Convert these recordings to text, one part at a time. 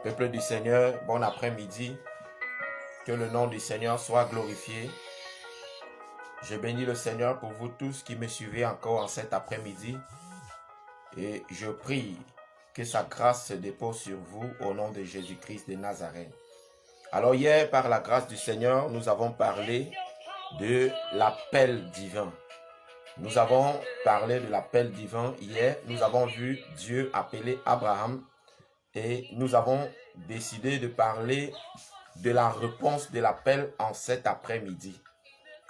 Peuple du Seigneur, bon après-midi. Que le nom du Seigneur soit glorifié. Je bénis le Seigneur pour vous tous qui me suivez encore en cet après-midi. Et je prie que sa grâce se dépose sur vous au nom de Jésus-Christ de Nazareth. Alors hier, par la grâce du Seigneur, nous avons parlé de l'appel divin. Nous avons parlé de l'appel divin hier. Nous avons vu Dieu appeler Abraham et nous avons décidé de parler de la réponse de l'appel en cet après-midi.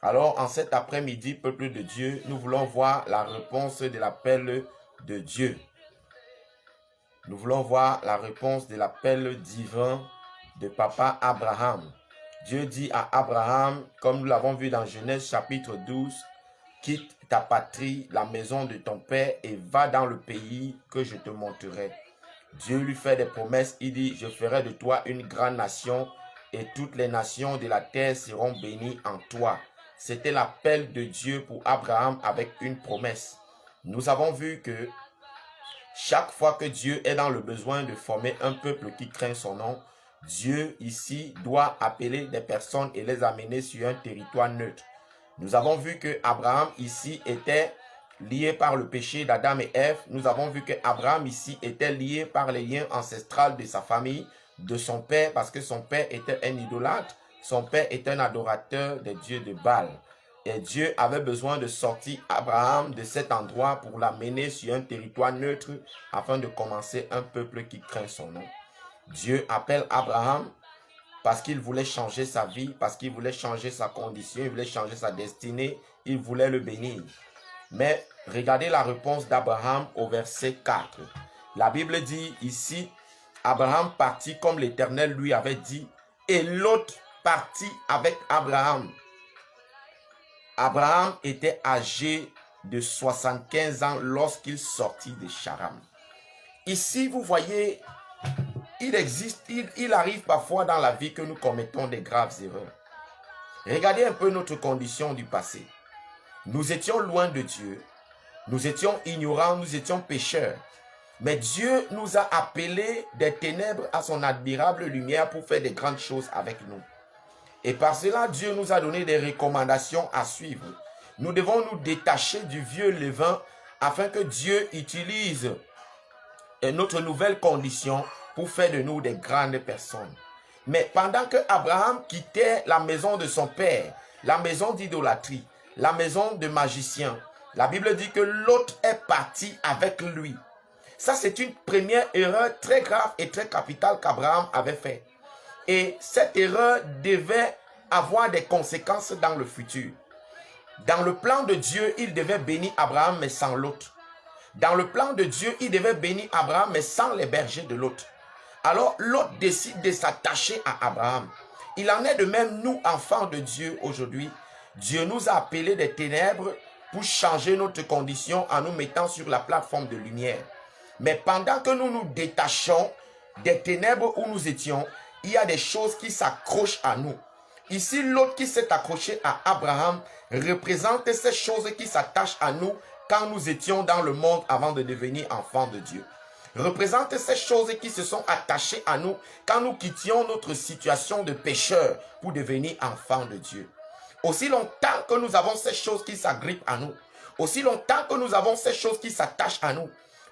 Alors, en cet après-midi, peuple de Dieu, nous voulons voir la réponse de l'appel de Dieu. Nous voulons voir la réponse de l'appel divin de papa Abraham. Dieu dit à Abraham, comme nous l'avons vu dans Genèse chapitre 12, « Quitte ta patrie, la maison de ton père et va dans le pays que je te montrerai. » Dieu lui fait des promesses, il dit, « Je ferai de toi une grande nation et toutes les nations de la terre seront bénies en toi. » C'était l'appel de Dieu pour Abraham avec une promesse. Nous avons vu que chaque fois que Dieu est dans le besoin de former un peuple qui craint son nom, Dieu ici doit appeler des personnes et les amener sur un territoire neutre. Nous avons vu que Abraham ici était lié par le péché d'Adam et Ève. Nous avons vu que Abraham ici était lié par les liens ancestrales de sa famille, de son père, parce que son père était un idolâtre. Son père était un adorateur des dieux de Baal. Et Dieu avait besoin de sortir Abraham de cet endroit pour l'amener sur un territoire neutre afin de commencer un peuple qui craint son nom. Dieu appelle Abraham parce qu'il voulait changer sa vie, parce qu'il voulait changer sa condition, il voulait changer sa destinée, il voulait le bénir. Mais regardez la réponse d'Abraham au verset 4. La Bible dit ici, Abraham partit comme l'Éternel lui avait dit, et Lot partit avec Abraham. Abraham était âgé de 75 ans lorsqu'il sortit de Charan. Ici, vous voyez, il arrive parfois dans la vie que nous commettons des graves erreurs. Regardez un peu notre condition du passé. Nous étions loin de Dieu. Nous étions ignorants, nous étions pécheurs. Mais Dieu nous a appelés des ténèbres à son admirable lumière pour faire des grandes choses avec nous. Et par cela, Dieu nous a donné des recommandations à suivre. Nous devons nous détacher du vieux levain afin que Dieu utilise notre nouvelle condition pour faire de nous des grandes personnes. Mais pendant que Abraham quittait la maison de son père, la maison d'idolâtrie, la maison de magiciens, la Bible dit que Lot est parti avec lui. Ça, c'est une première erreur très grave et très capitale qu'Abraham avait faite. Et cette erreur devait avoir des conséquences dans le futur. Dans le plan de Dieu, il devait bénir Abraham, mais sans Lot. Dans le plan de Dieu, il devait bénir Abraham, mais sans les bergers de Lot. Alors, Lot décide de s'attacher à Abraham. Il en est de même, nous, enfants de Dieu, aujourd'hui. Dieu nous a appelés des ténèbres pour changer notre condition en nous mettant sur la plateforme de lumière. Mais pendant que nous nous détachons des ténèbres où nous étions, il y a des choses qui s'accrochent à nous. Ici, l'autre qui s'est accroché à Abraham représente ces choses qui s'attachent à nous quand nous étions dans le monde avant de devenir enfants de Dieu. Représente ces choses qui se sont attachées à nous quand nous quittions notre situation de pécheur pour devenir enfants de Dieu. Aussi longtemps que nous avons ces choses qui s'agrippent à nous, aussi longtemps que nous avons ces choses qui s'attachent à nous,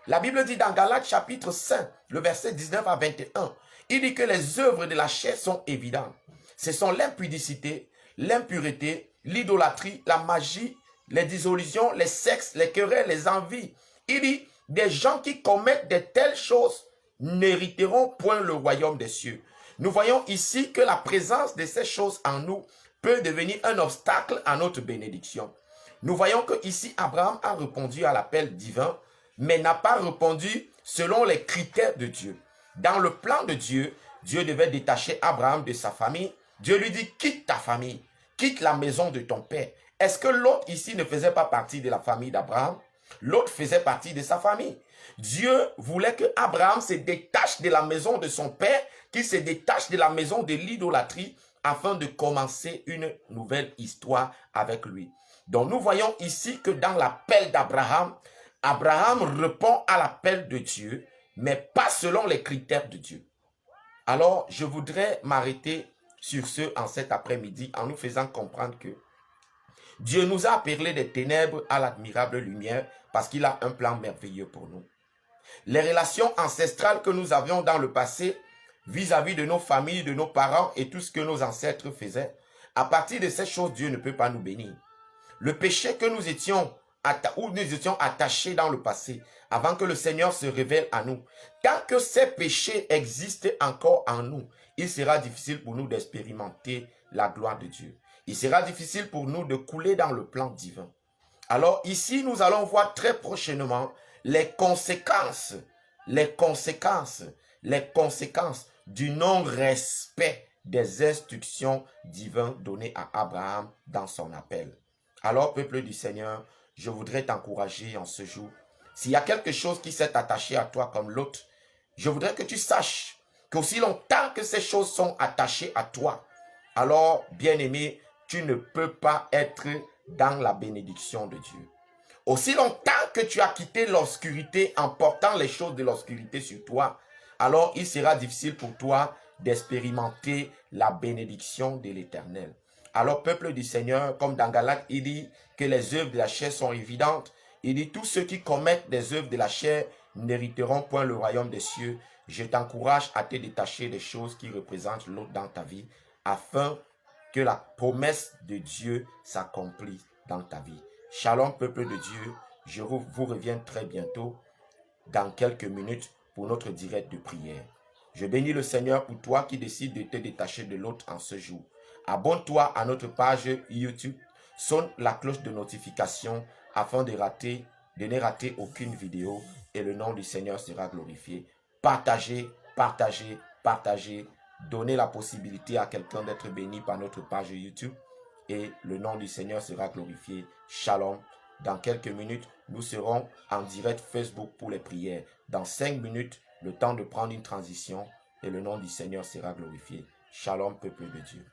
la Bible dit dans Galates chapitre 5, le verset 19 à 21, il dit que les œuvres de la chair sont évidentes. Ce sont l'impudicité, l'impureté, l'idolâtrie, la magie, les dissolutions, les sexes, les querelles, les envies. Il dit, des gens qui commettent de telles choses n'hériteront point le royaume des cieux. Nous voyons ici que la présence de ces choses en nous peut devenir un obstacle à notre bénédiction. Nous voyons que ici Abraham a répondu à l'appel divin, mais n'a pas répondu selon les critères de Dieu. Dans le plan de Dieu, Dieu devait détacher Abraham de sa famille. Dieu lui dit, quitte ta famille, quitte la maison de ton père. Est-ce que l'autre ici ne faisait pas partie de la famille d'Abraham? L'autre faisait partie de sa famille. Dieu voulait que Abraham se détache de la maison de son père, qu'il se détache de la maison de l'idolâtrie, afin de commencer une nouvelle histoire avec lui. Donc nous voyons ici que dans l'appel d'Abraham, Abraham répond à l'appel de Dieu, mais pas selon les critères de Dieu. Alors, je voudrais m'arrêter sur ce en cet après-midi en nous faisant comprendre que Dieu nous a appelés des ténèbres à l'admirable lumière parce qu'il a un plan merveilleux pour nous. Les relations ancestrales que nous avions dans le passé vis-à-vis de nos familles, de nos parents et tout ce que nos ancêtres faisaient, à partir de ces choses, Dieu ne peut pas nous bénir. Le péché que nous étions attachés dans le passé, avant que le Seigneur se révèle à nous, tant que ces péchés existent encore en nous, il sera difficile pour nous d'expérimenter la gloire de Dieu. Il sera difficile pour nous de couler dans le plan divin. Alors ici, nous allons voir très prochainement les conséquences du non-respect des instructions divines données à Abraham dans son appel. Alors, peuple du Seigneur, je voudrais t'encourager en ce jour. S'il y a quelque chose qui s'est attaché à toi comme l'autre, je voudrais que tu saches qu'aussi longtemps que ces choses sont attachées à toi, alors, bien-aimé, tu ne peux pas être dans la bénédiction de Dieu. Aussi longtemps que tu as quitté l'obscurité en portant les choses de l'obscurité sur toi, alors il sera difficile pour toi d'expérimenter la bénédiction de l'Éternel. Alors, peuple du Seigneur, comme dans Galates, il dit que les œuvres de la chair sont évidentes. Il dit, tous ceux qui commettent des œuvres de la chair n'hériteront point le royaume des cieux. Je t'encourage à te détacher des choses qui représentent l'autre dans ta vie, afin que la promesse de Dieu s'accomplisse dans ta vie. Shalom, peuple de Dieu. Je vous reviens très bientôt, dans quelques minutes, pour notre direct de prière. Je bénis le Seigneur pour toi qui décides de te détacher de l'autre en ce jour. Abonne-toi à notre page YouTube, sonne la cloche de notification afin de ne rater aucune vidéo et le nom du Seigneur sera glorifié. Partagez, partagez, partagez. Donnez la possibilité à quelqu'un d'être béni par notre page YouTube et le nom du Seigneur sera glorifié. Shalom. Dans quelques minutes, nous serons en direct Facebook pour les prières. Dans 5 minutes, le temps de prendre une transition et le nom du Seigneur sera glorifié. Shalom, peuple de Dieu.